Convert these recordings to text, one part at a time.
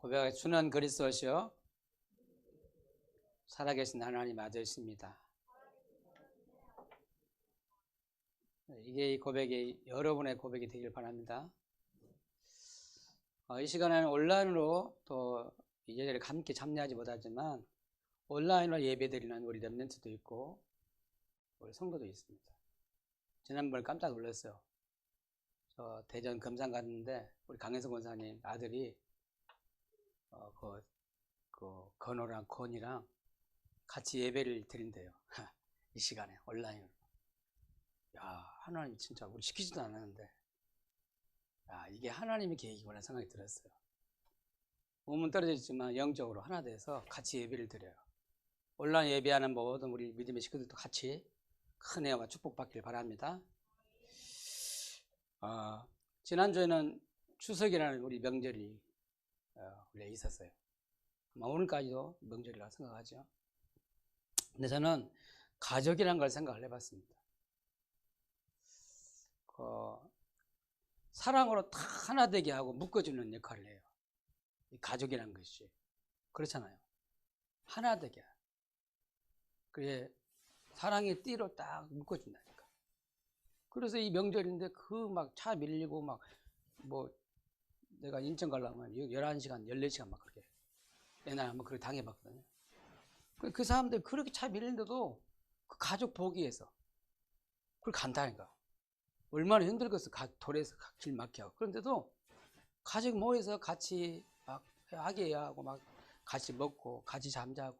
고백하겠습니다. 주는 그리스도시요 살아계신 하나님 아들이십니다. 이게 이 고백이 여러분의 고백이 되길 바랍니다. 이 시간에는 온라인으로 또 예전에 함께 참여하지 못하지만 온라인으로 예배드리는 우리 렘넌트도 있고 우리 성도도 있습니다. 지난번에 깜짝 놀랐어요. 저 대전 금산 갔는데 우리 강현석 권사님 아들이 그 건호랑 건이랑 같이 예배를 드린대요. 이 시간에 온라인으로. 야, 하나님 진짜 우리 시키지도 않았는데 야, 이게 하나님의 계획이구나 생각이 들었어요. 몸은 떨어져 있지만 영적으로 하나 돼서 같이 예배를 드려요. 온라인 예배하는 모든 우리 믿음의 식구들도 같이 큰 은혜와 축복받기를 바랍니다. 지난주에는 추석이라는 우리 명절이 원래 있었어요. 오늘까지도 명절이라고 생각하죠. 근데 저는 가족이라는 걸 생각을 해봤습니다. 사랑으로 다 하나 되게 하고 묶어주는 역할을 해요. 이 가족이라는 것이. 그렇잖아요. 하나 되게. 그래, 사랑의 띠로 딱 묶어준다니까. 그래서 이 명절인데 막 차 밀리고 내가 인천 가려면 11시간, 14시간 막 그렇게. 옛날에 한번 그렇게 당해봤거든요. 그 사람들 그렇게 차 밀리는데도 그 가족 보기 위해서 그걸 간다니까. 얼마나 힘들겠어. 도로에서 길 막혀 하고. 그런데도 가족 모여서 같이 막 하게하고 막 같이 먹고 같이 잠자고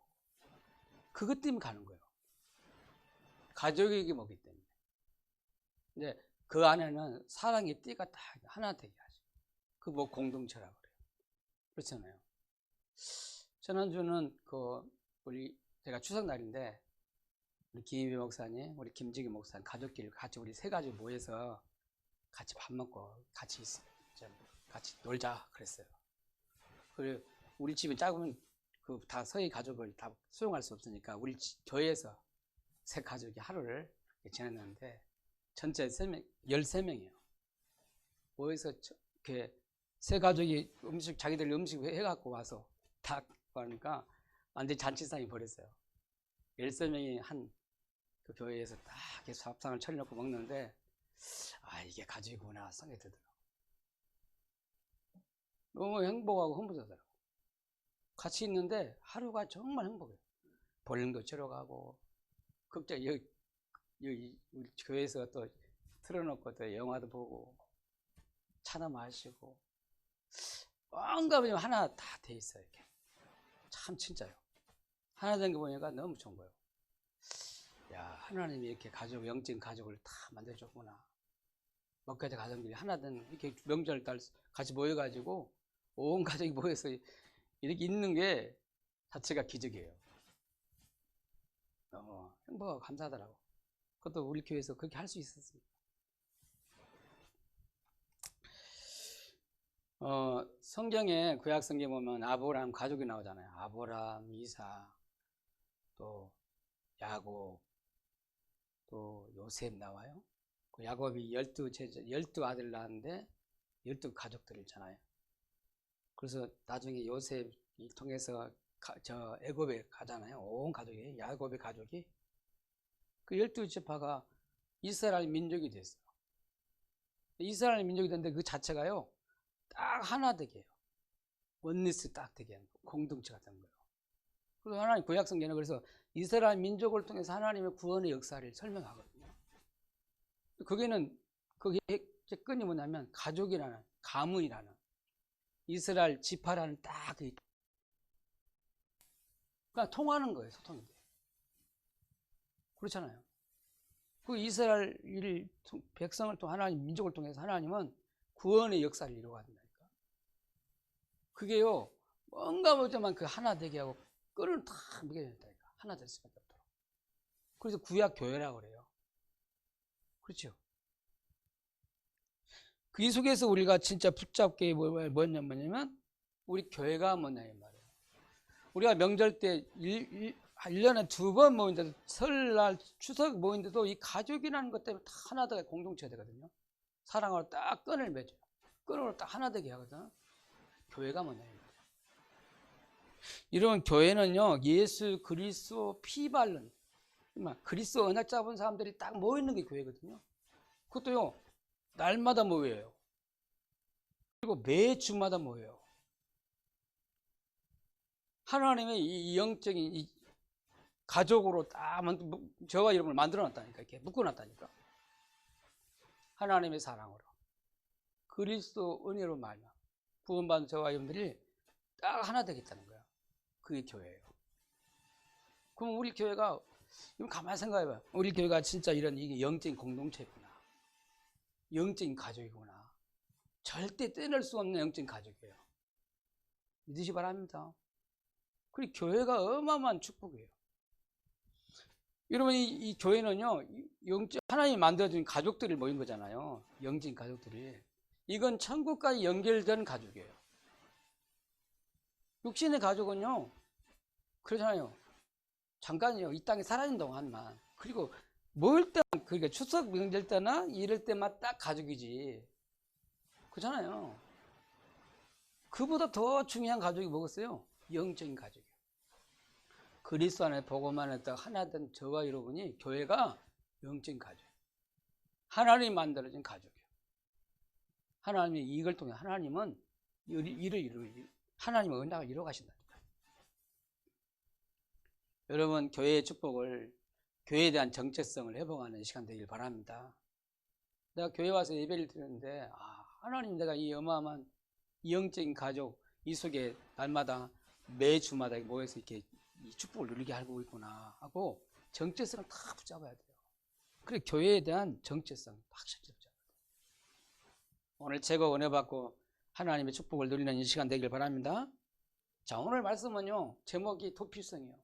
그것 때문에 가는 거예요. 가족에게 먹기 때문에. 근데 그 안에는 사랑의 띠가 다 하나 되게 하죠. 그 공동체라고 그래요. 그렇잖아요. 지난주는 제가 추석날인데 우리 김희배 목사님, 우리 김지기 목사님 가족끼리 같이 우리 세 가족 모여서 같이 밥 먹고 같이 놀자 그랬어요. 그리고 우리 집이 작으면 다 서희 가족을 다 수용할 수 없으니까 우리 교회에서 세 가족이 하루를 지냈는데 전체 13명이에요. 모여서 이렇게 세 가족이 자기들 음식 해갖고 와서 다 하니까 완전히 잔치상이 벌였어요. 13명이 그 교회에서 딱 계속 밥상을 차려놓고 먹는데 이게 가족이구나 생각이 들더라고요. 너무 행복하고 흥분하더라고요. 같이 있는데 하루가 정말 행복해요. 볼링도 치러 가고 극장 우리 교회에서 또 틀어놓고 또 영화도 보고 차나 마시고 뭔가 하나 다 돼 있어요. 이렇게. 참 진짜요. 하나 된 거 보니까 너무 좋은 거예요. 야, 하나님이 이렇게 영적인 가족을 다 만들어줬구나. 먹가지 가정들이 하나 된 이렇게 명절 달 같이 모여가지고 온 가족이 모여서 이렇게 있는 게 자체가 기적이에요. 행복하고 감사하더라고. 그것도 우리 교회에서 그렇게 할 수 있었습니다. 성경에 구약 성경에 보면 아브라함 가족이 나오잖아요. 아브라함, 이삭, 또 야곱, 또 요셉 나와요. 그 야곱이 12 아들 낳았는데 12 가족들 있잖아요. 그래서 나중에 요셉이 통해서 애굽에 가잖아요. 온 가족이, 야곱의 가족이. 그 12지파가 이스라엘 민족이 됐어요. 이스라엘 민족이 됐는데 그 자체가요, 딱 하나 되게 해요. 원리스 딱 되게 하는 거예요. 공동체가 되는 거예요. 그래서 하나님 구약 성경은 그래서 이스라엘 민족을 통해서 하나님의 구원의 역사를 설명하거든요. 그게 끝이 뭐냐면 가족이라는, 가문이라는, 이스라엘 지파라는 딱 그러니까 통하는 거예요. 소통이 돼요. 그렇잖아요. 그 이스라엘 백성을 통해 하나님 민족을 통해서 하나님은 구원의 역사를 이루어간다니까. 그게요, 뭔가 보자만 그 하나 되게 하고 끈을 다 묶여야 된다니까. 하나 될 수밖에 없도록. 그래서 구약 교회라고 그래요. 그렇죠. 그 속에서 우리가 진짜 붙잡게 뭐냐면 우리 교회가 뭐냐 이 말이에요. 우리가 명절 때 1년에 2번 모인데도 설날 추석 모인데도 이 가족이라는 것 때문에 다 하나 되게 공동체가 되거든요. 사랑으로 딱 끈을 맺어요. 끈으로 딱 하나 되게 하거든. 교회가 뭐냐 이 말이에요. 이런 교회는요, 예수 그리스도 피 바른, 그리스도 언약 잡은 사람들이 딱 모이는 게 교회거든요. 그것도요, 날마다 모여요. 그리고 매주마다 모여요. 하나님의 이 영적인 이 가족으로 딱 저와 여러분을 만들어 놨다니까. 이렇게 묶어 놨다니까. 하나님의 사랑으로. 그리스도 은혜로 말미암아 구원받은 저와 여러분들이 딱 하나 되겠다는 거야. 그게 교회예요. 그럼 우리 교회가, 가만히 생각해봐요. 우리 교회가 진짜 이게 영적인 공동체구나. 영적인 가족이구나. 절대 떼낼 수 없는 영적인 가족이에요. 믿으시 바랍니다. 그리고 교회가 어마어마한 축복이에요. 여러분, 이 교회는요, 하나님이 만들어준 가족들이 모인 거잖아요. 영적인 가족들이. 이건 천국까지 연결된 가족이에요. 육신의 가족은요, 그러잖아요. 잠깐이요. 이 땅에 살아있는 동안만. 그리고 모일 때, 그러니까 추석 명절 때나 이럴 때만 딱 가족이지. 그렇잖아요. 그보다 더 중요한 가족이 뭐겠어요? 영적인 가족이에요. 그리스도 안에 복음 안에 딱 하나 된 저와 여러분이 교회가 영적인 가족이에요. 하나님이 만들어진 가족이에요. 하나님의 이익을 통해 하나님은 하나님의 언약을 이루어 가신다니까요. 여러분, 교회의 축복을, 교회에 대한 정체성을 회복하는 시간 되길 바랍니다. 내가 교회 와서 예배를 드렸는데, 하나님, 내가 이 어마어마한 영적인 가족, 이 속에 날마다 매주마다 모여서 이렇게 이 축복을 누리게 하고 있구나 하고 정체성을 다 붙잡아야 돼요. 그리고 교회에 대한 정체성 확실히 붙잡아야 돼요. 오늘 제가 은혜 받고 하나님의 축복을 누리는 이 시간 되길 바랍니다. 자, 오늘 말씀은요, 제목이 도피성이에요.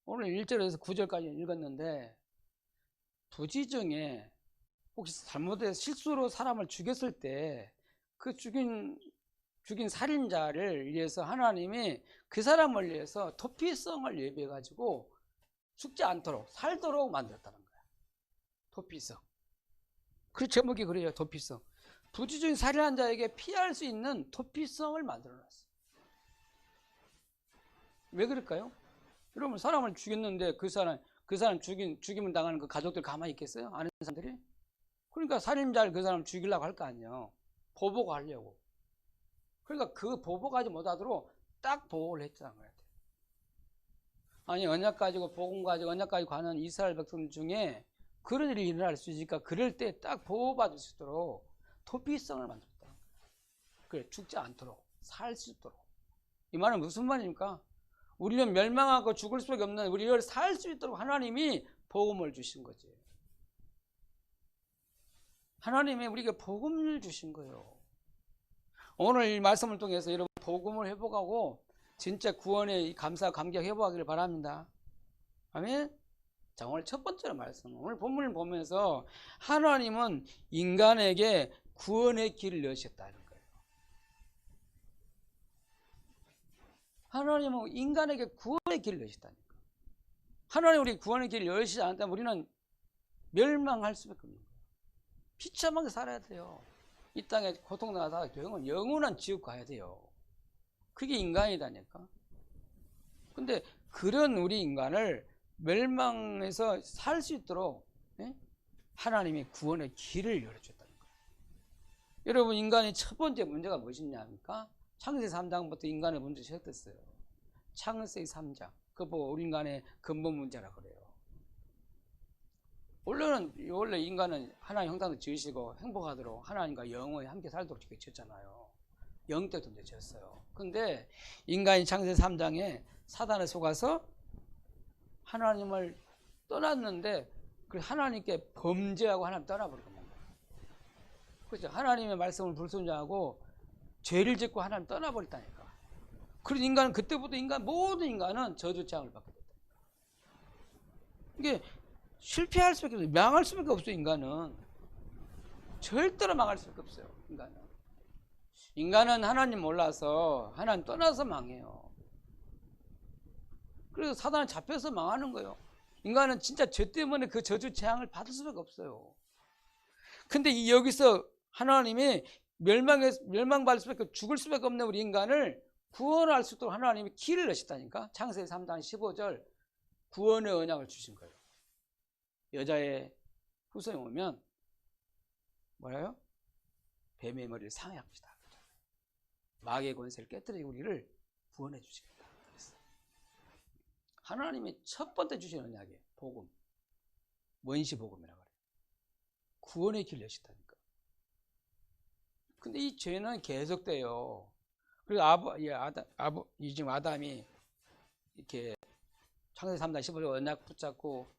오늘 1절에서 9절까지 읽었는데, 부지 중에 혹시 잘못해서 실수로 사람을 죽였을 때 그 죽인 살인자를 위해서 하나님이 그 사람을 위해서 도피성을 예비해 가지고 죽지 않도록 살도록 만들었다는 거야. 도피성. 그 제목이 그래요. 도피성. 부지 중인 살인한 자에게 피할 수 있는 도피성을 만들어 놨어요. 왜 그럴까요? 여러분, 사람을 죽였는데 그 사람 죽임을 당하는 그 가족들 가만히 있겠어요? 아는 사람들이? 그러니까 살인자를 그 사람 죽이려고 할 거 아니에요. 보복하려고. 그러니까 그 보복하지 못하도록 딱 보호를 했다는 거예요. 아니, 언약 가지고 복음 가지고 언약 가지고 가는 이스라엘 백성 중에 그런 일이 일어날 수 있으니까 그럴 때 딱 보호받을 수 있도록 도피성을 만들었다. 그래, 죽지 않도록 살 수 있도록. 이 말은 무슨 말입니까? 우리는 멸망하고 죽을 수밖에 없는 우리를 살 수 있도록 하나님이 복음을 주신 거지. 하나님이 우리에게 복음을 주신 거예요. 오늘 이 말씀을 통해서 여러분 복음을 회복하고 진짜 구원의 감사 감격 회복하기를 바랍니다. 아멘. 자, 오늘 첫 번째로 말씀. 오늘 본문을 보면서 하나님은 인간에게 구원의 길을 여셨다는 거예요. 하나님은 인간에게 구원의 길을 여셨다니까. 하나님 우리 구원의 길을 여시지 않다면 우리는 멸망할 수밖에 없는 거예요. 비참하게 살아야 돼요. 이 땅에 고통나다 영원한 지옥 가야 돼요. 그게 인간이다니까. 근데 그런 우리 인간을 멸망해서 살 수 있도록 하나님이 구원의 길을 열어줬다는 거예요. 여러분, 인간의 첫 번째 문제가 무엇이냐니까? 창세기 3장부터 인간의 문제 시작됐어요. 창세기 3장. 그거 보고 우리 인간의 근본 문제라 그래요. 원래 인간은 하나님 형상을 지으시고 행복하도록 하나님과 영원히 함께 살도록 이렇게 지었잖아요. 영적 존재 지었어요. 근데 인간이 창세기 3장에 사단에 속아서 하나님을 떠났는데 그 하나님께 범죄하고 하나님 떠나버린 겁니다. 그렇죠. 하나님의 말씀을 불순종하고 죄를 짓고 하나님 떠나버렸다니까. 그래서 인간은 그때부터 모든 인간은 저주 재앙을 받게 됐다. 이게 실패할 수밖에 없어요. 망할 수밖에 없어요. 인간은 절대로 망할 수밖에 없어요. 인간은 하나님 몰라서 하나님 떠나서 망해요. 그래서 사단에 잡혀서 망하는 거예요. 인간은 진짜 죄 때문에 그 저주 재앙을 받을 수밖에 없어요. 근데 여기서 하나님이 멸망받을 수밖에 죽을 수밖에 없는 우리 인간을 구원할 수 있도록 하나님이 길을 내셨다니까. 창세기 3장 15절 구원의 언약을 주신 거예요. 여자의 후손이 오면 뭐라요? 뱀의 머리를 상해합시다. 마귀의 권세를 깨뜨리고 우리를 구원해 주시겠다. 그랬어요. 하나님이 첫 번째 주신 언약이에요. 복음. 원시 복음이라고 그래요. 구원의 길을 여시다니까. 근데 이 죄는 계속돼요. 그리고 지금 아담이 이렇게 창세기 3장 15절 언약 붙잡고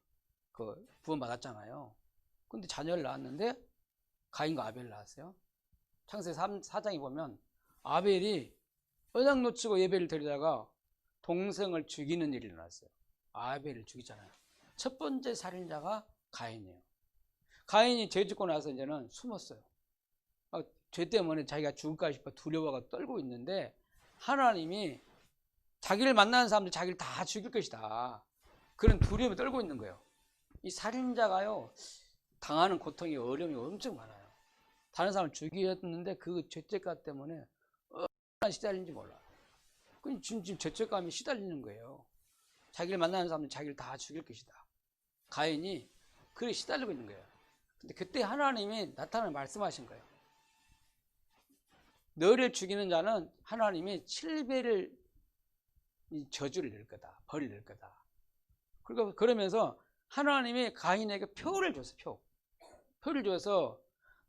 그 구원받았잖아요. 근데 자녀를 낳았는데 가인과 아벨을 낳았어요. 창세기 4장에 보면 아벨이 언약 놓치고 예배를 드리다가 동생을 죽이는 일이 일어났어요. 아벨을 죽이잖아요. 첫 번째 살인자가 가인이에요. 가인이 죄 짓고 나서 이제는 숨었어요. 죄 때문에 자기가 죽을까 싶어 두려워가 떨고 있는데 하나님이 자기를 만나는 사람들 자기를 다 죽일 것이다. 그런 두려움에 떨고 있는 거예요. 이 살인자가요, 당하는 고통이 어려움이 엄청 많아요. 다른 사람을 죽였는데 그 죄책감 때문에 얼마나 시달리는지 몰라요. 지금 죄책감이 시달리는 거예요. 자기를 만나는 사람들 자기를 다 죽일 것이다. 가인이 그래 시달리고 있는 거예요. 근데 그때 하나님이 나타나 말씀하신 거예요. 너를 죽이는 자는 하나님이 7배를 저주를 낼 거다. 벌을 낼 거다. 그러면서 하나님이 가인에게 표를 줬어요. 표를 줘서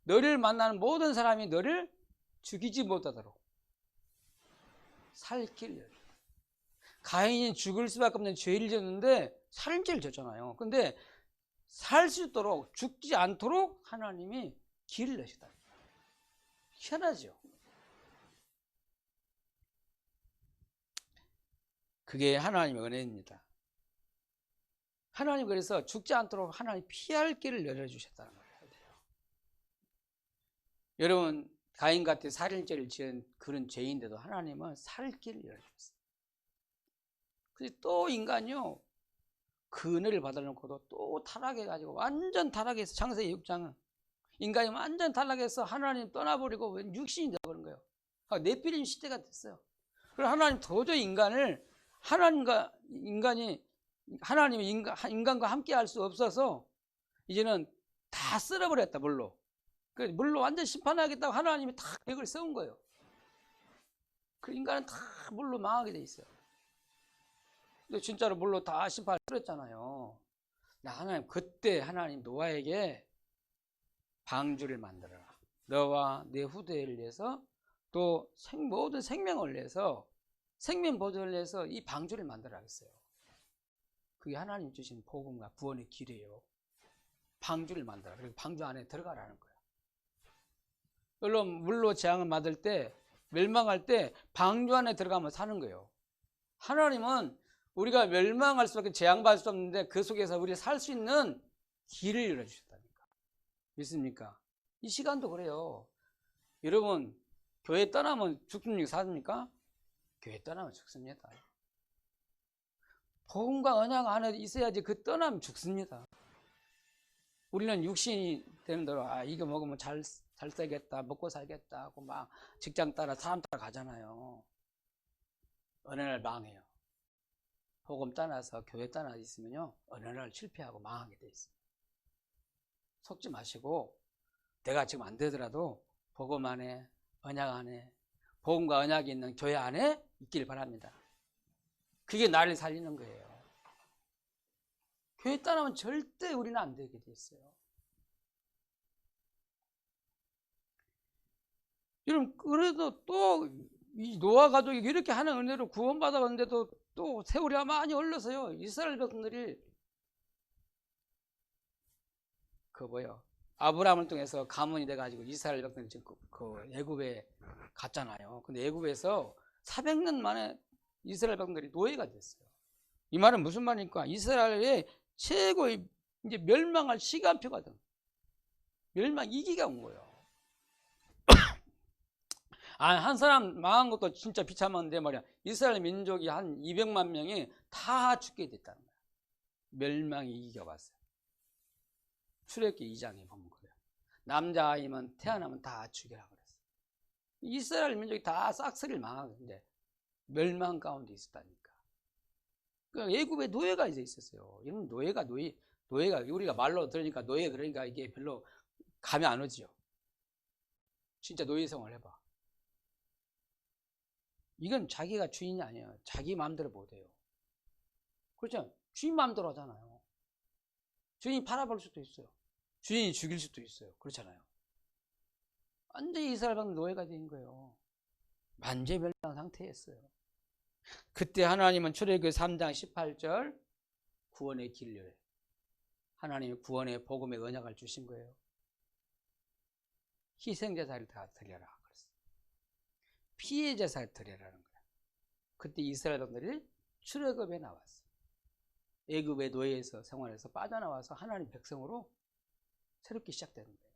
너를 만나는 모든 사람이 너를 죽이지 못하도록 살 길을 열어요. 가인이 죽을 수밖에 없는 죄를 졌는데 살인죄를 졌잖아요. 근데 살 수 있도록 죽지 않도록 하나님이 길을 내시다. 희한하죠. 그게 하나님의 은혜입니다. 하나님 그래서 죽지 않도록 하나님 피할 길을 열어주셨다는 걸 해야 돼요. 여러분 가인 같은 살인죄를 지은 그런 죄인데도 하나님은 살 길을 열어주셨어요. 근데 또 인간이요 그 은혜를 받아놓고도 또 타락해가지고 완전 타락해서 창세기 6장은 인간이 완전 타락해서 하나님 떠나버리고 육신이 되어버린 거예요. 네피림 시대가 됐어요. 그래서 하나님 도저히 하나님이 인간과 함께 할 수 없어서 이제는 다 쓸어버렸다, 물로. 물로 완전 심판하겠다고 하나님이 다 계획을 세운 거예요. 그 인간은 다 물로 망하게 돼 있어요. 근데 진짜로 물로 다 심판을 쓸었잖아요. 그때 하나님 노아에게 방주를 만들어라. 너와 내 후대를 위해서 또 모든 생명을 위해서 생명 보존을 위해서 이 방주를 만들어라 했어요. 그게 하나님 주신 복음과 구원의 길이에요. 방주를 만들어라. 그리고 방주 안에 들어가라는 거예요. 물론 물로 재앙을 받을 때 멸망할 때 방주 안에 들어가면 사는 거예요. 하나님은 우리가 멸망할 수밖에 재앙받을 수 없는데 그 속에서 우리가 살 수 있는 길을 열어주셨다니까. 믿습니까? 이 시간도 그래요. 여러분 교회 떠나면 죽습니까? 사십니까? 교회 떠나면 죽습니다. 복음과 언약 안에 있어야지 그 떠나면 죽습니다. 우리는 육신이 되는 대로 이거 먹으면 잘 살겠다, 먹고 살겠다 하고 막 직장 따라 사람 따라 가잖아요. 어느 날 망해요. 복음 떠나서 교회 떠나 있으면요 어느 날 실패하고 망하게 돼 있어요. 속지 마시고 내가 지금 안 되더라도 복음 안에 언약 안에 복음과 언약이 있는 교회 안에 있길 바랍니다. 그게 나를 살리는 거예요. 교회 떠나면 절대 우리는 안 되게 돼 있어요. 여러분 그래도 또 이 노아 가족이 이렇게 하는 은혜로 구원받아갔는데도 또 세월이 많이 흘러서요 이스라엘 백성들이 아브라함을 통해서 가문이 돼가지고 이스라엘 백성들이 지금 그 애굽에 갔잖아요. 근데 애굽에서 400년 만에 이스라엘 백성들이 노예가 됐어요. 이 말은 무슨 말입니까? 이스라엘의 최고의 이제 멸망할 시간표거든. 멸망 위기가 온 거예요. 한 사람 망한 것도 진짜 비참한데 말이야. 이스라엘 민족이 한 200만 명이 다 죽게 됐다는 거야. 멸망의 위기가 왔어요. 출애굽기 2장에 보면 그래요. 남자아이면 태어나면 다 죽여라 그랬어요. 이스라엘 민족이 다 싹쓸이를 망하는데 멸망 가운데 있었다니까. 그러니까 애굽에 노예가 이제 있었어요. 이런 노예가 우리가 말로 들으니까 노예 그러니까 이게 별로 감이 안 오지요. 진짜 노예 생활을 해봐. 이건 자기가 주인이 아니에요. 자기 마음대로 못해요. 그렇죠? 주인 마음대로 하잖아요. 주인이 팔아볼 수도 있어요. 주인이 죽일 수도 있어요. 그렇잖아요. 완전히 이스라엘 백성 노예가 된 거예요. 만죄멸망 상태였어요. 그때 하나님은 출애굽기 3장 18절 구원의 길을, 하나님이 구원의 복음의 언약을 주신 거예요. 희생제사를 다 드려라 그랬어요. 피해 제사를 드려라는 거예요. 그때 이스라엘 백성들이 출애굽에 나왔어요. 애굽의 노예에서 생활해서 빠져나와서 하나님 백성으로 새롭게 시작되는 거예요.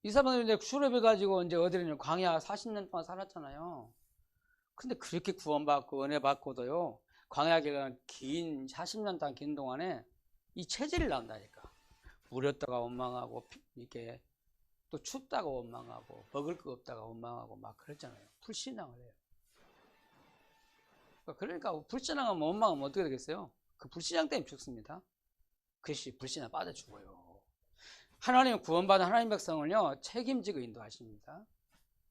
이 사람들이 이제 출애굽해 가지고 이제 어디를 광야 40년 동안 살았잖아요. 근데 그렇게 구원받고 은혜 받고도요, 광야 기간 긴 40년 동안 긴 동안에 이 체질이 나온다니까. 무렸다가 원망하고, 이렇게 또 춥다가 원망하고, 먹을 거 없다가 원망하고 막 그랬잖아요. 불신앙을 해요. 그러니까 불신앙하면 원망하면 어떻게 되겠어요? 그 불신앙 때문에 죽습니다. 그것이 불신앙 빠져 죽어요. 하나님 구원받은 하나님 백성을요, 책임지고 인도하십니다.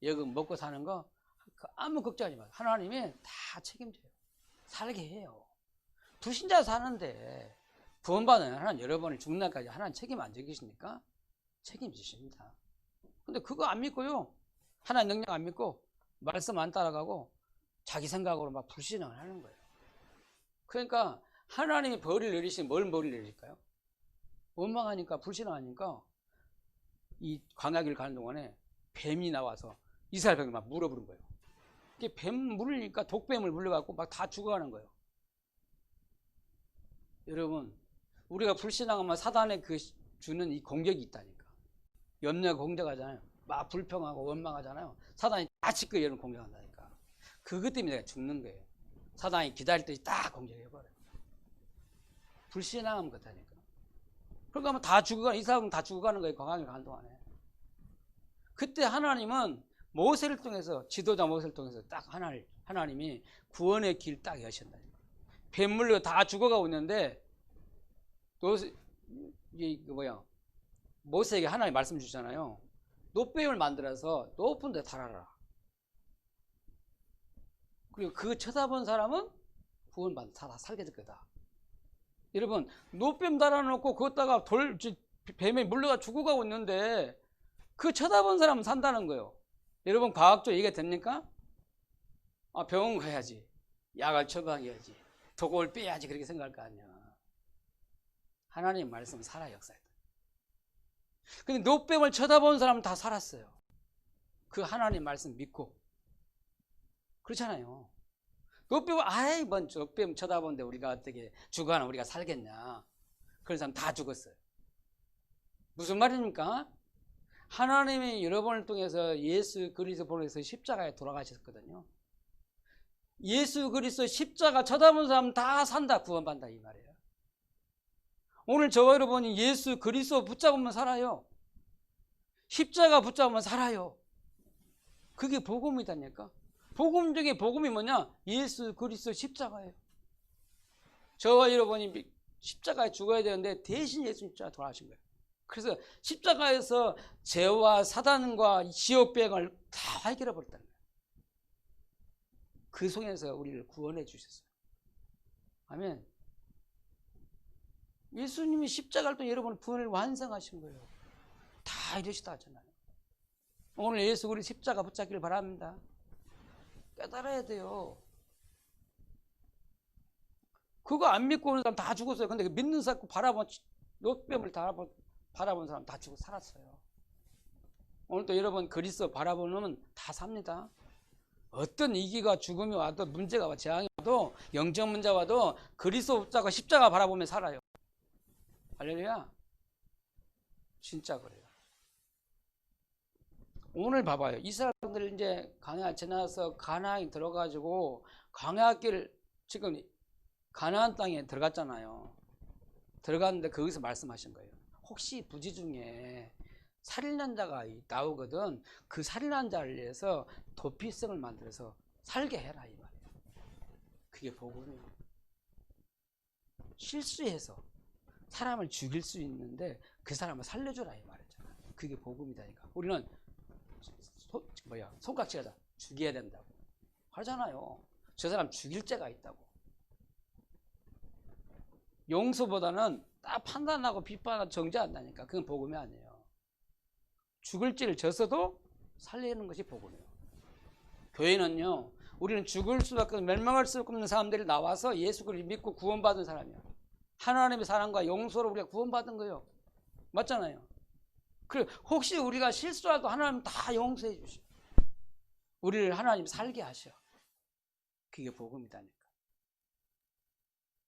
여기 먹고 사는 거 아무 걱정하지 마세요. 하나님이 다 책임져요. 살게 해요. 불신자 사는데 구원받은 하나님 여러분이 죽는 날까지 하나님 책임 안 지키십니까? 책임지십니다. 근데 그거 안 믿고요, 하나님 능력 안 믿고 말씀 안 따라가고 자기 생각으로 막 불신앙을 하는 거예요. 그러니까 하나님이 벌을 내리시면 뭘 벌을 내릴까요? 원망하니까, 불신앙하니까 이 광야길 가는 동안에 뱀이 나와서 이스라엘 백성을 막 물어부른 거예요. 이게 뱀 물으니까 독뱀을 물려갖고 막 다 죽어가는 거예요. 여러분, 우리가 불신앙하면 사단의 그 주는 이 공격이 있다니까. 염려 공격하잖아요. 막 불평하고 원망하잖아요. 사단이 다 짓고 여러분 공격한다니까. 그것 때문에 내가 죽는 거예요. 사단이 기다릴 때 딱 공격해버려요. 불신앙하면 그렇다니까. 그러니까 다 죽어가는, 이스라엘은 다 죽어가는 거예요. 광야길 가는 동안에. 그때 하나님은 모세를 통해서, 지도자 모세를 통해서 딱 하나님이 구원의 길 딱 여신다. 뱀 물려 다 죽어가고 있는데, 모세에게 하나님 말씀 주잖아요. 노뱀을 만들어서 높은 데 달아라. 그리고 그 쳐다본 사람은 구원받아 살게 될 거다. 여러분, 노뱀 달아놓고 거기다가 뱀에 물려가 죽어가고 있는데 그 쳐다본 사람은 산다는 거예요. 여러분, 과학적으로 이해가 됩니까? 병원 가야지, 약을 처방해야지, 독을 빼야지, 그렇게 생각할 거 아니야. 하나님 말씀은 살아 역사에. 근데 노뱀을 쳐다본 사람은 다 살았어요. 그 하나님 말씀 믿고. 그렇잖아요. 노뱀을, 뭔 노뱀 쳐다보는데 우리가 어떻게 죽어가나 우리가 살겠냐. 그런 사람 다 죽었어요. 무슨 말입니까? 하나님이 여러분을 통해서 예수 그리스도 보내서 십자가에 돌아가셨거든요. 예수 그리스도 십자가 쳐다본 사람 다 산다, 구원받는다 이 말이에요. 오늘 저와 여러분이 예수 그리스도 붙잡으면 살아요. 십자가 붙잡으면 살아요. 그게 복음이다니까. 복음 중에 복음이 뭐냐? 예수 그리스도 십자가예요. 저와 여러분이 십자가에 죽어야 되는데 대신 예수 십자가 돌아가신 거예요. 그래서 십자가에서 죄와 사단과 지옥병을 다 해결해 버렸다는 거예요. 그 속에서 우리를 구원해 주셨어요. 아멘. 예수님이 십자가를 통해 여러분의 구원을 완성하신 거예요. 다 이러시다 하잖아요. 오늘 예수 그리스도 십자가 붙잡기를 바랍니다. 깨달아야 돼요. 그거 안 믿고 오는 사람 다 죽었어요. 근데 믿는 사람 바라본 노뱀을 바라본 사람 다 죽고 살았어요. 오늘도 여러분 그리스도 바라보면 다 삽니다. 어떤 위기가 죽음이 와도 문제가 와 재앙이 와도 영적 문제가 와도 그리스도 붙잡고 십자가 바라보면 살아요. 할렐루야. 진짜 그래요. 오늘 봐봐요. 이스라엘들 이제 광야 지나서 가나안에 들어가지고 광야길 지금 가나안 땅에 들어갔잖아요. 들어갔는데 거기서 말씀하신 거예요. 혹시 부지 중에 살인한 자가 나오거든. 그 살인한 자를 위해서 도피성을 만들어서 살게 해라 이 말이에요. 그게 복음이에요. 실수해서 사람을 죽일 수 있는데 그 사람을 살려줘라 이 말이잖아. 그게 복음이다니까. 우리는 손깍지가 죽여야 된다고 하잖아요. 저 사람 죽일 죄가 있다고. 용서보다는 딱 판단하고 비판하고 정죄한다니까. 그건 복음이 아니에요. 죽을 죄를 졌어도 살리는 것이 복음이에요. 교회는요, 우리는 죽을 수밖에 멸망할 수 없는 사람들이 나와서 예수 그리스도를 믿고 구원받은 사람이에요. 하나님의 사랑과 용서로 우리가 구원받은 거예요. 맞잖아요. 그리고 혹시 우리가 실수라도 하나님 다 용서해 주셔. 우리를 하나님 살게 하셔. 그게 복음이다니까.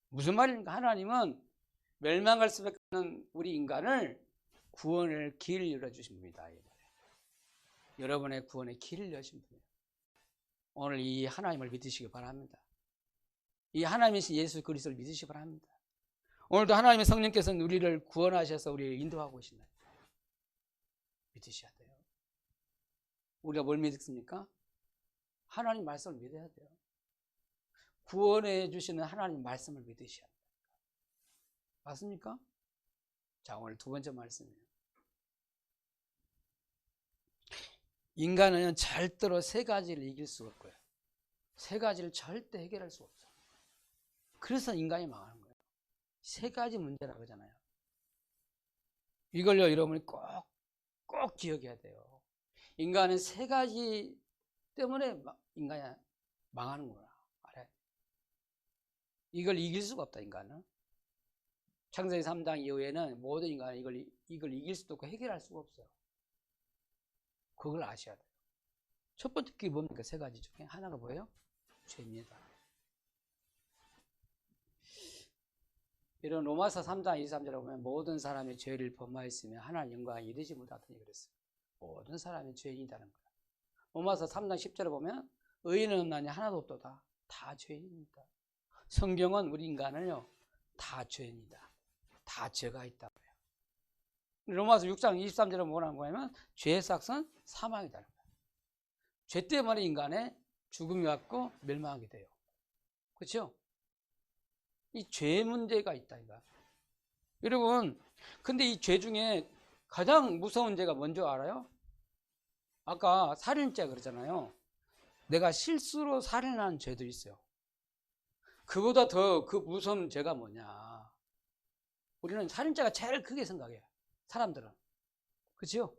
무슨 말입니까? 하나님은 멸망할 수밖에 없는 우리 인간을 구원을 길을 열어주신 분이다. 여러분의 구원의 길을 여신 분이에요. 오늘 이 하나님을 믿으시기 바랍니다. 이 하나님이신 예수 그리스도를 믿으시기 바랍니다. 오늘도 하나님의 성령께서는 우리를 구원하셔서 우리를 인도하고 계신다. 믿으셔야 돼요. 우리가 뭘 믿습니까? 하나님 말씀을 믿어야 돼요. 구원해 주시는 하나님 말씀을 믿으셔야 돼요. 맞습니까? 자, 오늘 두 번째 말씀이에요. 인간은 절대로 세 가지를 이길 수가 없고요. 세 가지를 절대 해결할 수 없어요. 그래서 인간이 망하는 거예요. 세 가지 문제라고 하잖아요. 이걸요, 여러분이 꼭 기억해야 돼요. 인간은 세 가지 때문에 인간이 망하는구나. 알아요? 이걸 이길 수가 없다, 인간은. 창세기 3장 이후에는 모든 인간은 이걸 이길 수도 없고 해결할 수가 없어요. 그걸 아셔야 돼요. 첫 번째 게 뭡니까? 세 가지 중에 하나가 뭐예요? 죄입니다. 이런 로마서 3장 23절에 보면 모든 사람이 죄를 범하였으며 하나님 영광에 이르지 못하더니 그랬어요. 모든 사람이 죄인이라는 거예요. 로마서 3장 10절에 보면 의인은 없나니 하나도 없도다. 다 죄인입니다. 성경은 우리 인간을요, 다 죄인이다. 다 죄가 있다고 해요. 로마서 6장 23절에 뭐라는 거냐면 죄의 삭은 사망이다. 죄 때문에 인간의 죽음이 왔고 멸망하게 돼요. 그렇죠? 이 죄 문제가 있다 이거. 여러분, 근데 이 죄 중에 가장 무서운 죄가 뭔지 알아요? 아까 살인죄 그러잖아요. 내가 실수로 살인한 죄도 있어요. 그보다 더 그 무서운 죄가 뭐냐? 우리는 살인죄가 제일 크게 생각해요. 사람들은. 그렇죠?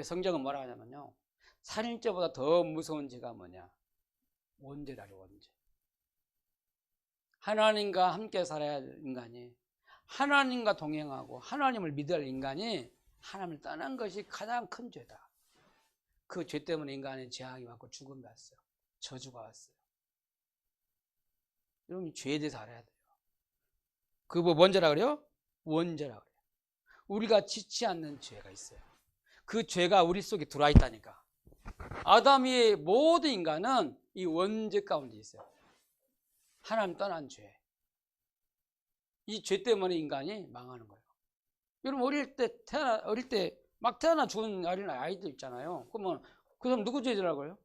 성경은 뭐라 하냐면요. 살인죄보다 더 무서운 죄가 뭐냐? 원죄라요, 원죄. 하나님과 함께 살아야 할 인간이, 하나님과 동행하고 하나님을 믿어야 할 인간이 하나님을 떠난 것이 가장 큰 죄다. 그 죄 때문에 인간의 재앙이 왔고 죽음이 왔어요. 저주가 왔어요. 여러분, 죄에 대해서 알아야 돼요. 그거 뭔죄라 그래요? 원죄라 그래요. 우리가 짓지 않는 죄가 있어요. 그 죄가 우리 속에 들어와 있다니까. 아담 이의 모든 인간은 이 원죄 가운데 있어요. 하나님 떠난 죄. 이 죄 때문에 인간이 망하는 거예요. 여러분, 어릴 때 막 태어나 죽은 아이들 있잖아요. 그러면 그 사람 누구 죄라고 해요?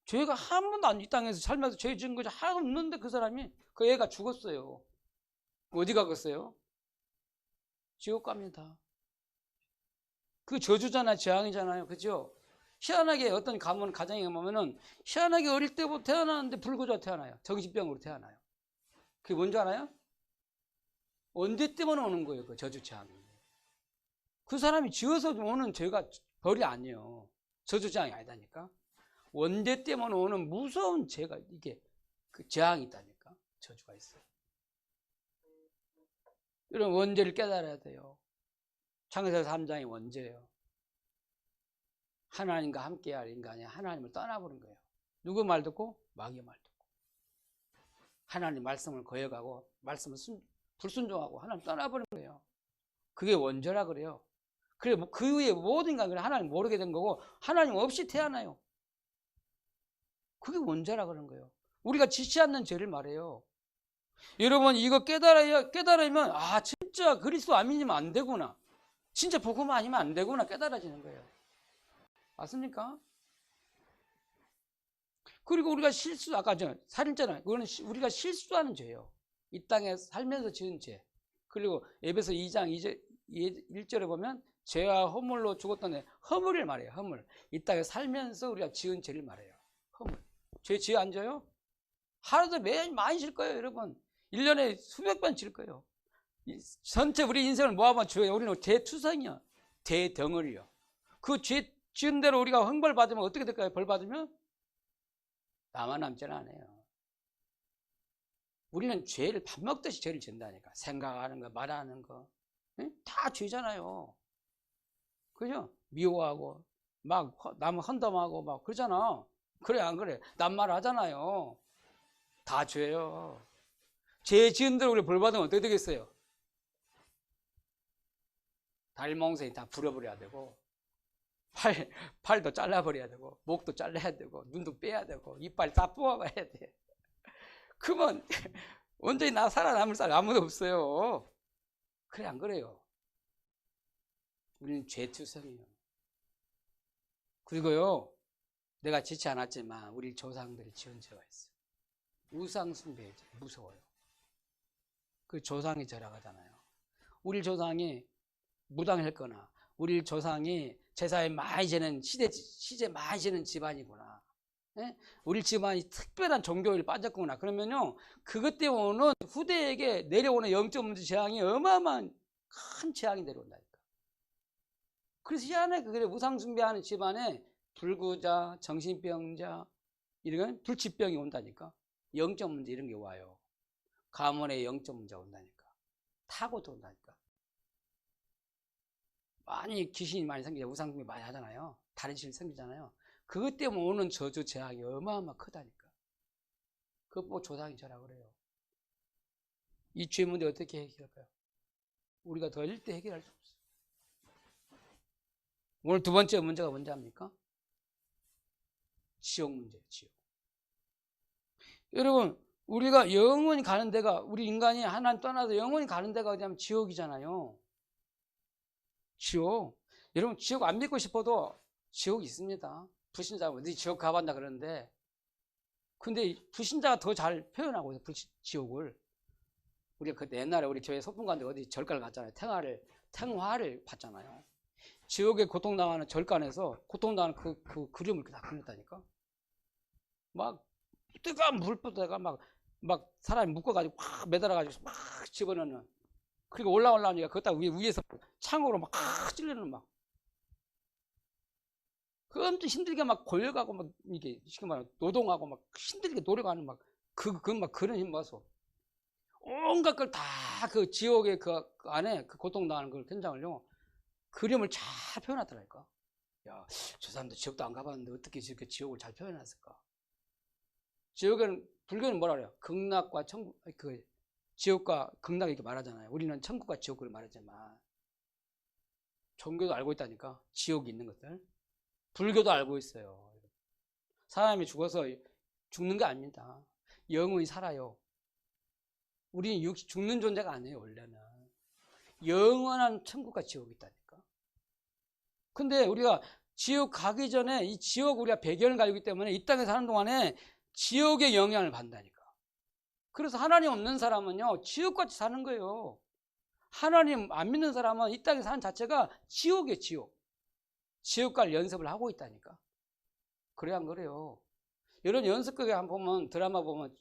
죄가 한 번도 안 이 땅에서 살면서 죄 지은 것이 하나도 없는데 그 사람이, 그 애가 죽었어요. 어디 가겠어요? 지옥 갑니다. 그 저주잖아요. 재앙이잖아요. 그죠? 희한하게 어떤 가정에 보면은 희한하게 어릴 때부터 태어나는데 불구조가 태어나요. 정신병으로 태어나요. 그게 뭔지 알아요? 언제 때문에 오는 거예요. 그 저주 재앙이. 그 사람이 지어서 오는 죄가 벌이 아니에요. 저주 재앙이 아니다니까. 원죄 때문에 오는 무서운 죄가, 이게 그 재앙이 있다니까. 저주가 있어요. 이런 원죄를 깨달아야 돼요. 창세기 3장이 원죄예요. 하나님과 함께할 인간이 하나님을 떠나버린 거예요. 누구 말 듣고? 마귀 말 듣고. 하나님 말씀을 거역하고 말씀을 불순종하고 하나님 떠나버린 거예요. 그게 원죄라 그래요. 그래, 그 후에 모든 인간이 하나님 모르게 된 거고 하나님 없이 태어나요. 그게 원죄라 그런 거예요. 우리가 짓지 않는 죄를 말해요. 여러분, 이거 깨달으면 진짜 그리스도 안 믿으면 안 되구나. 진짜 복음만 아니면 안 되구나 깨달아지는 거예요. 맞습니까? 그리고 우리가 아까 살인죄는 그거는 우리가 실수하는 죄예요. 이 땅에 살면서 지은 죄. 그리고 에베소 2장 1절에 보면 죄와 허물로 죽었던 애, 허물을 말해요. 허물. 이 땅에 살면서 우리가 지은 죄를 말해요. 허물. 죄 지어 안 져요? 하루도 매일 많이 질 거예요, 여러분. 1년에 수백 번 질 거예요. 전체 우리 인생을 모아보면 우리는 대투성이야. 대덩어리요. 그 죄 지은 대로 우리가 형벌 받으면 어떻게 될까요? 벌 받으면? 나만 남지는 않아요. 우리는 죄를 밥 먹듯이 죄를 짓는다니까. 생각하는 거, 말하는 거. 다 죄잖아요. 그죠? 미워하고, 막, 남 헌덤하고, 막, 그러잖아. 그래, 안 그래? 남말 하잖아요. 다 죄예요. 죄 지은 대로 우리 벌 받으면 어떻게 되겠어요? 다리몽둥이 다 부려버려야 되고, 팔도 잘라버려야 되고, 목도 잘라야 되고, 눈도 빼야 되고, 이빨 다 뽑아봐야 돼. 그러면 온전히 나 살아남을 사람 아무도 없어요. 그래, 안 그래요? 우리는 죄투성이에요. 그리고요, 내가 짓지 않았지만 우리 조상들이 지은 죄가 있어요. 우상숭배죄, 무서워요. 그 조상이 절하가잖아요. 우리 조상이 무당했거나 우리 조상이 제사에 많이 지는 시제 많이 지는 집안이구나. 예? 우리 집안이 특별한 종교를 빠졌구나. 그러면요, 그것 때문에 후대에게 내려오는 영적 문제 재앙이 어마어마한 큰 재앙이 내려온다니까. 그래서 희한해. 그래, 우상숭배하는 집안에 불구자, 정신병자, 이런 불치병이 온다니까. 영적 문제 이런 게 와요. 가문에 영적 문제가 온다니까. 타고도 온다니까. 많이 귀신이 많이 생기죠. 우상숭배 많이 하잖아요. 다른 신이 생기잖아요. 그것 때문에 오는 저주 재앙이 어마어마 크다니까. 그거 보고 조상이 저라 그래요. 이 죄 문제 어떻게 해결할까요? 우리가 더 일대 해결할 수 없어요. 오늘 두 번째 문제가 뭔지 압니까? 지옥 문제예요. 지옥. 여러분, 우리가 영원히 가는 데가, 우리 인간이 하나님 떠나서 영원히 가는 데가 어디냐면 지옥이잖아요. 지옥. 여러분, 지옥 안 믿고 싶어도 지옥이 있습니다. 불신자가 어디 지옥 가봤나 그러는데, 근데 불신자가 더 잘 표현하고 있어요. 지옥을. 우리가 그때 옛날에 우리 교회 소풍 갔는데 어디 절간을 갔잖아요. 탱화를 봤잖아요. 지옥에 고통당하는 절간에서 고통당하는 그 그림을 다 그렸다니까. 막 뜨거운 물부터가 막 사람이 묶어가지고 확 매달아가지고 막 집어넣는. 그리고 올라오려니까 그것 다 위에서 창으로 막 찔리는 막. 그 엄청 힘들게 막 골려가고 막 이게 지금 말하면 노동하고 막 힘들게 노력하는 막 막 그런 힘 봐서 온갖 걸 다 그 지옥의 그 안에 그 고통당하는 그 현장을요 그림을 잘 표현하더라니까. 야, 저 사람도 지옥도 안 가봤는데 어떻게 저렇게 지옥을 잘 표현했을까? 지옥에는 불교는 뭐라 그래요? 극락과 천국, 그 지옥과 극락 이렇게 말하잖아요. 우리는 천국과 지옥을 말하지만 종교도 알고 있다니까. 지옥이 있는 것들. 불교도 알고 있어요. 사람이 죽어서 죽는 게 아닙니다. 영혼이 살아요. 우리는 죽는 존재가 아니에요, 원래는. 영원한 천국과 지옥이 있다니까. 근데 우리가 지옥 가기 전에 이 지옥 우리가 배경을 가지고 있기 때문에 이 땅에 사는 동안에 지옥의 영향을 받는다니까. 그래서 하나님 없는 사람은요, 지옥같이 사는 거예요. 하나님 안 믿는 사람은 이 땅에 사는 자체가 지옥이에요, 지옥. 지옥 갈 연습을 하고 있다니까. 그래, 안 그래요? 이런 연습극에 한번 보면, 드라마 보면,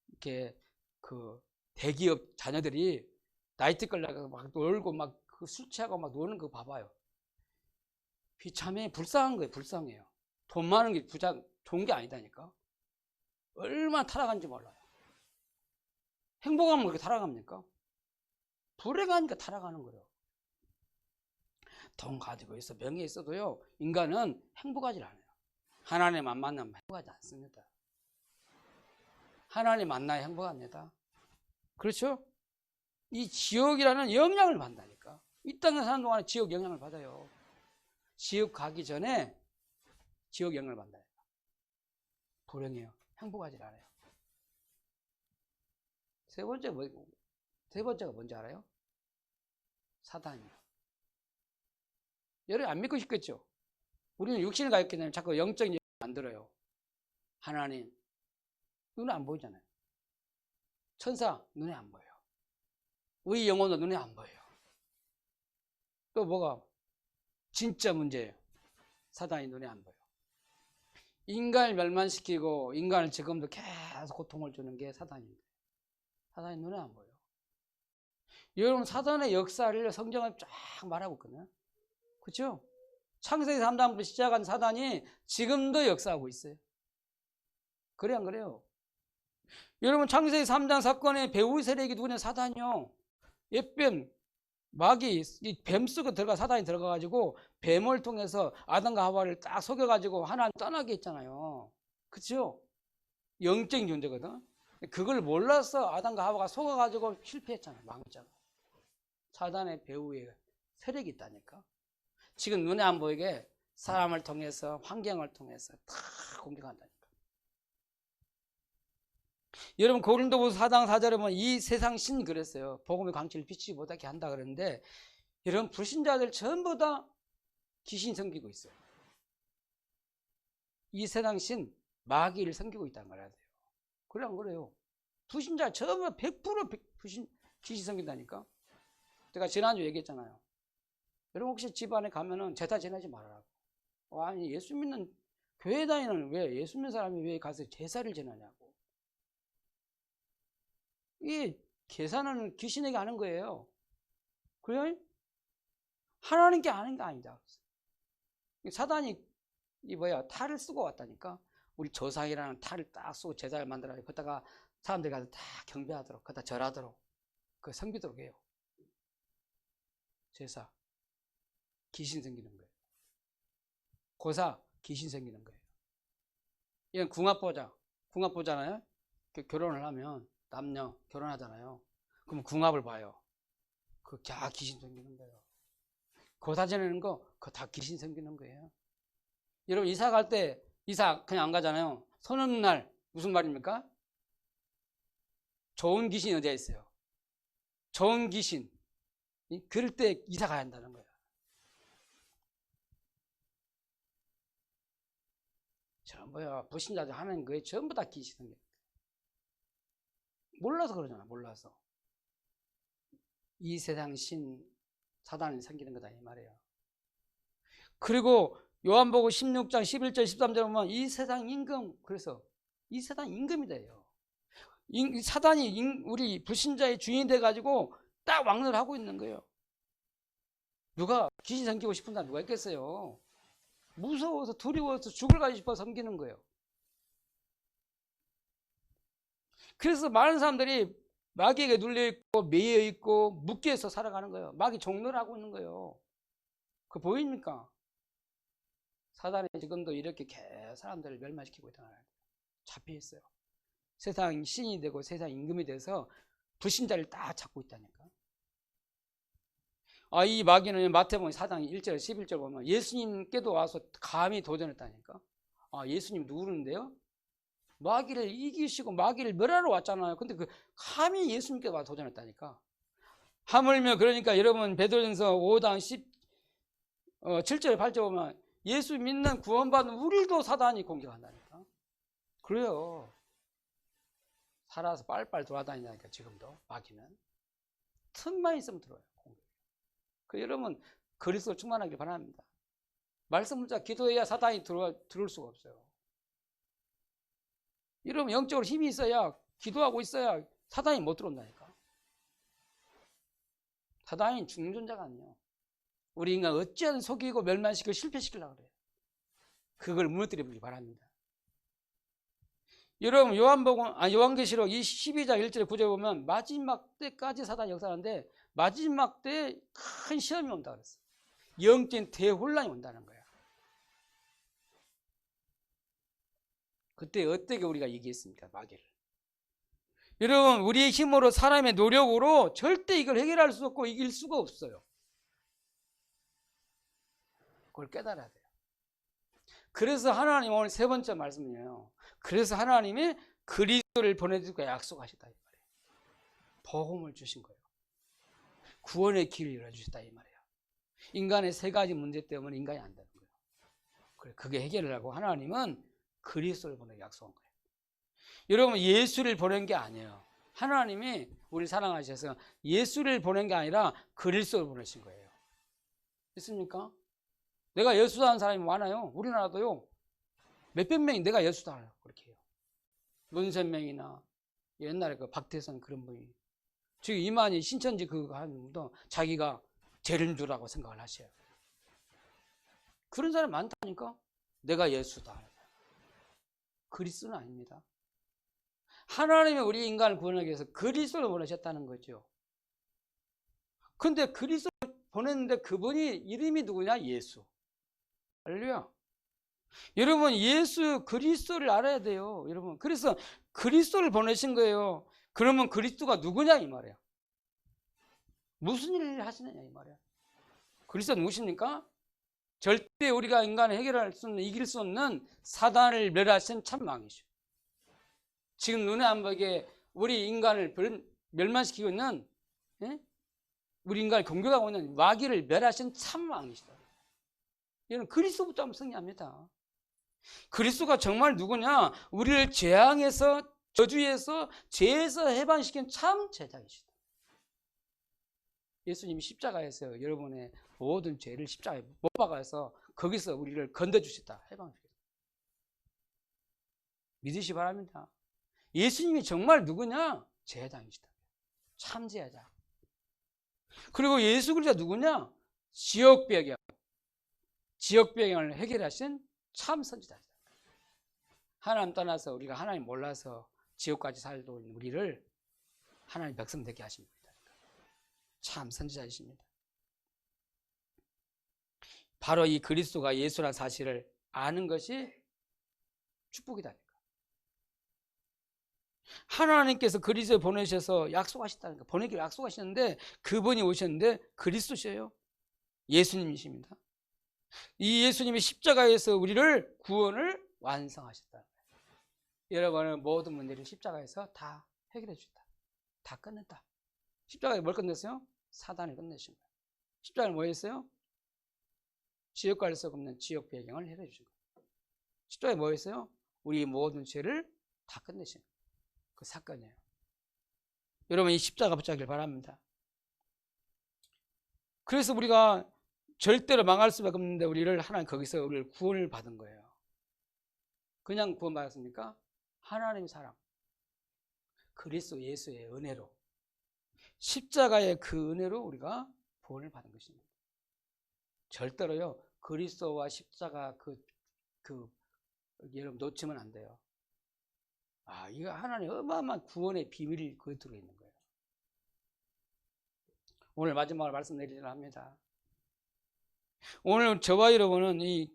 이렇게, 그, 대기업 자녀들이 나이트 클럽 가서 막 놀고 막 술 취하고 막 노는 거 봐봐요. 비참해, 불쌍한 거예요, 불쌍해요. 돈 많은 게 좋은 게 아니다니까. 얼마나 타락한지 몰라요. 행복하면 그렇게 타락합니까? 불행하니까 타락하는 거예요. 돈 가지고 있어, 명예 있어도요, 인간은 행복하지 않아요. 하나님 안 만나면 행복하지 않습니다. 하나님 만나야 행복합니다. 그렇죠? 이 지옥이라는 영향을 받는다니까. 이 땅에 사는 동안에 지옥 영향을 받아요. 지옥 가기 전에 지옥 영향을 받는다니까. 불행해요. 행복하지 않아요. 세 번째가 뭔지 알아요? 사단이요. 여러분 안 믿고 싶겠죠? 우리는 육신을 가졌기 때문에 자꾸 영적인 안 들어요. 하나님 눈에 안 보이잖아요. 천사 눈에 안 보여요. 우리 영혼도 눈에 안 보여요. 또 뭐가 진짜 문제예요. 사단이 눈에 안 보여. 인간을 멸망시키고 인간을 지금도 계속 고통을 주는 게 사단입니다. 사단이 눈에 안 보여. 여러분 사단의 역사를 성경을 쫙 말하고 있거든요. 그렇죠? 창세기 3장부터 시작한 사단이 지금도 역사하고 있어요. 그래 안 그래요? 여러분 창세기 3장 사건의 배후의 세력이 누구냐? 사단이요. 옛뱀 마귀 이 뱀 속에 들어가 사단이 들어가가지고 뱀을 통해서 아담과 하와를 딱 속여가지고 하나님 떠나게 했잖아요. 그렇죠? 영적인 존재거든. 그걸 몰라서 아담과 하와가 속아가지고 실패했잖아요. 망했잖아요. 사단의 배후에 세력이 있다니까. 지금 눈에 안 보이게 사람을 통해서 환경을 통해서 다 공격한다니까. 여러분 고린도후서 4장 4절에 보면 이 세상 신 그랬어요. 복음의 광채를 비치지 못하게 한다 그랬는데 여러분 불신자들 전부 다 귀신 섬기고 있어요. 이 세상 신 마귀를 섬기고 있다는 걸 알아야 돼요. 그래 안 그래요? 불신자 전부 100% 귀신 섬긴다니까. 제가 지난주 얘기했잖아요. 여러분 혹시 집안에 가면은 제사 지내지 말아라고. 아니 예수 믿는 교회 다니는 왜 예수 믿는 사람이 왜 가서 제사를 지내냐고. 이 계산은 귀신에게 하는 거예요. 그래요? 하나님께 하는 게 아니다. 사단이 탈을 쓰고 왔다니까. 우리 조상이라는 탈을 딱 쓰고 제사를 만들어 그다가 사람들이 가서 다 경배하도록 그다 절하도록 그 섬기도록 해요. 제사 귀신 생기는 거예요. 고사 귀신 생기는 거예요. 이건 궁합 보잖아요. 결혼을 하면 남녀 결혼하잖아요. 그럼 궁합을 봐요. 그 다 귀신 생기는 거예요. 고사 지내는 거 그거 다 귀신 생기는 거예요. 여러분 이사 갈 때 이사 그냥 안 가잖아요. 손 없는 날 무슨 말입니까? 좋은 귀신이 어디에 있어요? 좋은 귀신. 그럴 때 이사 가야 한다는 거예요. 전부야 불신자들 하는 거에 전부 다 귀신 생겨요. 몰라서 그러잖아. 몰라서 이 세상 신 사단이 생기는 거다 이 말이에요. 그리고 요한복음 16장 11절 13절 보면 이 세상 임금 그래서 이 세상 임금이 돼요. 사단이 우리 불신자의 주인이 돼가지고 딱 왕래를 하고 있는 거예요. 누가 귀신 섬기고 싶은 사람 누가 있겠어요? 무서워서 두려워서 죽을 가고 싶어서 섬기는 거예요. 그래서 많은 사람들이 마귀에게 눌려있고 매여있고 묶여서 살아가는 거예요. 마귀 종노를 하고 있는 거예요. 그거 보입니까? 사단이 지금도 이렇게 계속 사람들을 멸망시키고 있다는 거예요. 잡혀있어요. 세상 신이 되고 세상 임금이 돼서 불신자를 다 잡고 있다니까. 이 마귀는 마태복음 4장 1절 11절 보면 예수님께도 와서 감히 도전했다니까. 예수님 누구는데요? 마귀를 이기시고 마귀를 멸하러 왔잖아요. 근데 그 감히 예수님께 와서 도전했다니까. 하물며 그러니까 여러분 베드로전서 5장 7절 8절 보면 예수 믿는 구원받은 우리도 사단이 공격한다니까. 그래요. 살아서 빨빨 돌아다니니까 지금도 마귀는 틈만 있으면 들어요. 그 여러분 그리스도 충만하길 바랍니다. 말씀 문자 기도해야 사단이 들어올 수가 없어요. 여러분 영적으로 힘이 있어야 기도하고 있어야 사단이 못 들어온다니까. 사단이 죽는 존재가 아니에요. 우리 인간 어찌하든 속이고 멸망시키고 실패시키려고 그래요. 그걸 무너뜨려 보기 바랍니다. 여러분 요한계시록 12장 1절에 9절에 보면 마지막 때까지 사단이 역사하는데 마지막 때에 큰 시험이 온다 그랬어요. 영적인 대혼란이 온다는 거야. 그때 어떻게 우리가 이기겠습니까? 마귀를. 여러분 우리의 힘으로 사람의 노력으로 절대 이걸 해결할 수 없고 이길 수가 없어요. 그걸 깨달아야 돼요. 그래서 하나님 오늘 세 번째 말씀이에요. 그래서 하나님이 그리스도를 보내주고 약속하셨다 이 말이에요. 복음을 주신 거예요. 구원의 길을 열어주셨다 이 말이에요. 인간의 세 가지 문제 때문에 인간이 안 되는 거예요. 그래, 그게 해결을 하고 하나님은 그리스도를 보내기 약속한 거예요. 여러분, 예수를 보낸 게 아니에요. 하나님이 우리를 사랑하셔서 예수를 보낸 게 아니라 그리스도를 보내신 거예요. 있습니까? 내가 예수다 하는 사람이 많아요. 우리나라도요. 몇백 명이 내가 예수다 해요. 그렇게 해요. 문선명이나 옛날에 그 박태선 그런 분이 지금 이만희 신천지 그거 하는 분도 자기가 재림주라고 생각을 하셔요. 그런 사람 많다니까. 내가 예수다. 그리스도는 아닙니다. 하나님이 우리 인간을 구원하기 위해서 그리스도를 보내셨다는 거죠. 근데 그리스도를 보냈는데 그분이 이름이 누구냐? 예수. 할렐루야. 여러분, 예수 그리스도를 알아야 돼요. 여러분, 그래서 그리스도를 보내신 거예요. 그러면 그리스도가 누구냐 이 말이야. 무슨 일을 하시느냐 이 말이야. 그리스도 누구십니까? 절대 우리가 인간을 해결할 수 없는, 이길 수 없는 사단을 멸하신 참왕이죠. 지금 눈에 안 보이게 우리 인간을 멸망시키고 있는, 우리 인간을 공격하고 있는 마귀를 멸하신 참왕이시다. 이런 그리스도부터 한번 승리합니다. 그리스도가 정말 누구냐? 우리를 재앙에서, 저주에서, 죄에서 해방시킨 참 제자이시다. 예수님이 십자가에서 여러분의 모든 죄를 십자가에 못 박아서 거기서 우리를 건져주셨다. 해방시켰다. 믿으시 바랍니다. 예수님이 정말 누구냐? 제자이시다. 참 제자. 그리고 예수 그리스도가 누구냐? 지역배경을 해결하신 참 선지자이다. 하나님 떠나서 우리가 하나님 몰라서 지옥까지 살고 있는 우리를 하나님 백성 되게 하십니다. 참 선지자이십니다. 바로 이 그리스도가 예수라는 사실을 아는 것이 축복이다. 하나님께서 그리스도를 보내셔서 약속하셨다니까. 보내기를 약속하셨는데 그분이 오셨는데 그리스도시에요. 예수님이십니다. 이 예수님이 십자가에서 우리를 구원을 완성하셨다. 여러분의 모든 문제를 십자가에서 다 해결해 주셨다. 다 끝냈다. 십자가에 뭘 끝냈어요? 사단을 끝내신 거예요. 십자가는 뭐 했어요? 지옥과 할 수 없는 지옥 배경을 해결해 주신 거예요. 십자가에 뭐 했어요? 우리 모든 죄를 다 끝내신 그 사건이에요. 여러분, 이 십자가 붙잡길 바랍니다. 그래서 우리가 절대로 망할 수밖에 없는데 우리를 하나님 거기서 우리를 구원을 받은 거예요. 그냥 구원받았습니까? 하나님 사랑, 그리스도 예수의 은혜로, 십자가의 그 은혜로 우리가 구원을 받은 것입니다. 절대로요 그리스도와 십자가 여러분 놓치면 안 돼요. 이거 하나님 어마어마한 구원의 비밀이 그에 들어있는 거예요. 오늘 마지막으로 말씀드리려 합니다. 오늘 저와 여러분은 이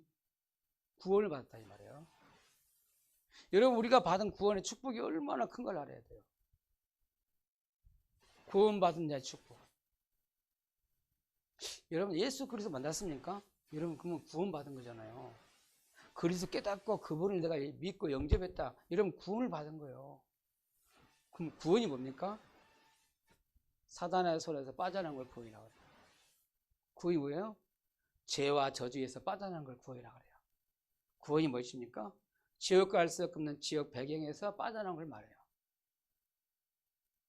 구원을 받았다 이 말이에요. 여러분, 우리가 받은 구원의 축복이 얼마나 큰 걸 알아야 돼요. 구원받은 자의 축복. 여러분, 예수 그리스도 만났습니까? 여러분, 그러면 구원받은 거잖아요. 그리스도 깨닫고 그분을 내가 믿고 영접했다. 여러분, 구원을 받은 거예요. 그럼 구원이 뭡니까? 사단의 손에서 빠져나간 걸 구원이라고 해요. 구원이 뭐예요? 죄와 저주에서 빠져나간 걸 구원이라고 해요. 구원이 무엇입니까? 지옥과 할 수 없는 지옥 배경에서 빠져나간 걸 말해요.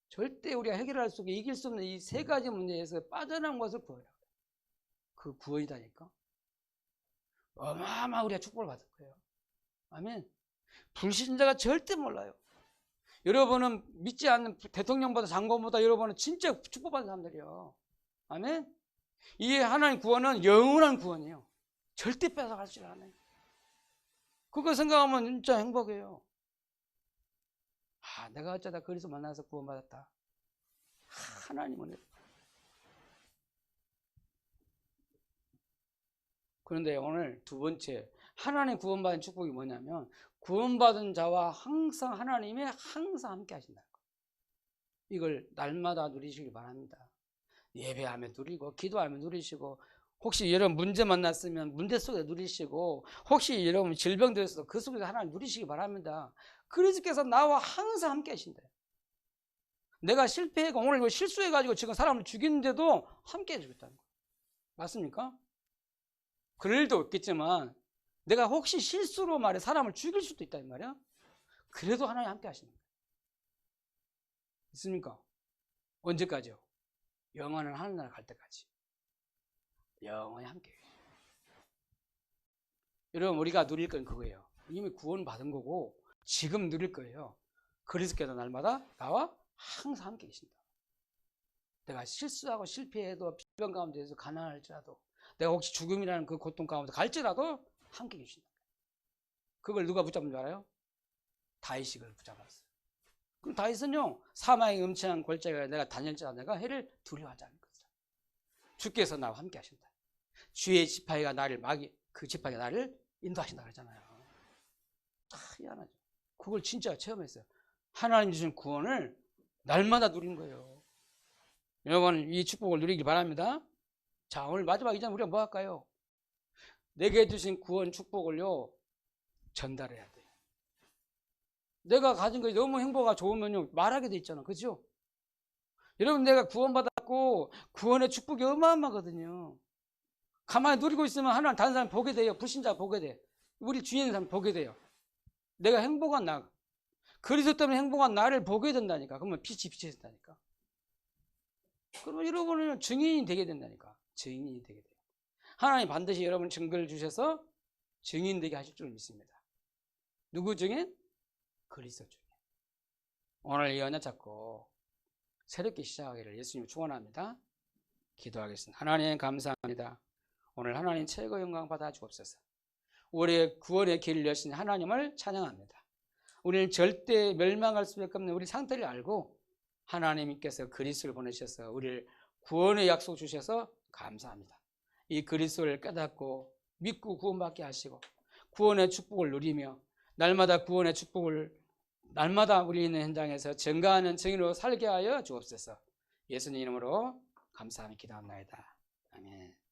절대 우리가 해결할 수 없고 이길 수 없는 이 세 가지 문제에서 빠져나간 것을 구원이라고 해요. 그 구원이다니까. 어마어마한 우리가 축복을 받을 거예요. 아멘. 불신자가 절대 몰라요. 여러분은 믿지 않는 대통령보다 장관보다 여러분은 진짜 축복받은 사람들이에요. 아멘. 이 하나님 구원은 영원한 구원이에요. 절대 뺏어갈 줄 아네. 그거 생각하면 진짜 행복해요. 내가 어쩌다 그리스도 만나서 구원받았다. 하나님은. 그런데 오늘 두 번째 하나님 구원받은 축복이 뭐냐면 구원받은 자와 항상 하나님이 항상 함께 하신다는 거예요. 이걸 날마다 누리시길 바랍니다. 예배하며 누리고 기도하며 누리시고 혹시 여러분 문제 만났으면 문제 속에 누리시고 혹시 여러분 질병 들었어도 그 속에서 하나님 누리시기 바랍니다. 그리스도께서 나와 항상 함께 하신대요. 내가 실패하고 오늘 실수해가지고 지금 사람을 죽이는데도 함께 해주겠다는 거예요. 맞습니까? 그럴 일도 없겠지만 내가 혹시 실수로 말해 사람을 죽일 수도 있다 이 말이야. 그래도 하나님 함께 하시는 거예요. 있습니까? 언제까지요? 영원한 하늘나라 갈 때까지 영원히 함께 해요. 여러분 우리가 누릴 건 그거예요. 이미 구원 받은 거고 지금 누릴 거예요. 그리스도께서 날마다 나와 항상 함께 계신다. 내가 실수하고 실패해도 비변 가운데서 가난할지라도 내가 혹시 죽음이라는 그 고통 가운데 갈지라도 함께 계신다. 그걸 누가 붙잡은 줄 알아요? 다윗이 그걸 붙잡았어요. 그럼 다윗은요 사망의 음침한 골짜기에 내가 다닐지라도 내가 해를 두려워하지 않을 것이다. 주께서 나와 함께 하신다. 주의 지팡이가 나를 그 지팡이가 나를 인도하신다 그랬잖아요. 희한하죠. 그걸 진짜 체험했어요. 하나님 주신 구원을 날마다 누린 거예요. 여러분 이 축복을 누리길 바랍니다. 자 오늘 마지막 이전 우리가 뭐 할까요? 내게 주신 구원 축복을요 전달해야 돼요. 내가 가진 것이 너무 행복하고 좋으면요 말하게 돼 있잖아. 그죠? 여러분 내가 구원받았고 구원의 축복이 어마어마하거든요. 가만히 누리고 있으면 하나님 다른 사람 보게 돼요. 불신자 보게 돼. 우리 주위에 있는 사람 보게 돼요. 내가 행복한 나 그리스도 때문에 행복한 나를 보게 된다니까. 그러면 빛이 비춰진다니까. 그러면 여러분은 증인이 되게 된다니까. 증인이 되게 돼요. 하나님 반드시 여러분 증거를 주셔서 증인 되게 하실 줄 믿습니다. 누구 증인? 그리스도 증인. 오늘 이 언약 잡고 새롭게 시작하기를 예수님 축원합니다. 기도하겠습니다. 하나님 감사합니다. 오늘 하나님 최고 영광 받아 주옵소서. 우리의 구원의 길을 여신 하나님을 찬양합니다. 우리는 절대 멸망할 수밖에 없는 우리 상태를 알고 하나님께서 그리스도를 보내셔서 우리를 구원의 약속 주셔서 감사합니다. 이 그리스도를 깨닫고 믿고 구원받게 하시고 구원의 축복을 누리며 날마다 구원의 축복을 날마다 우리 있는 현장에서 증거하는 증인으로 살게 하여 주옵소서. 예수님 이름으로 감사하며 기도합니다. 아멘.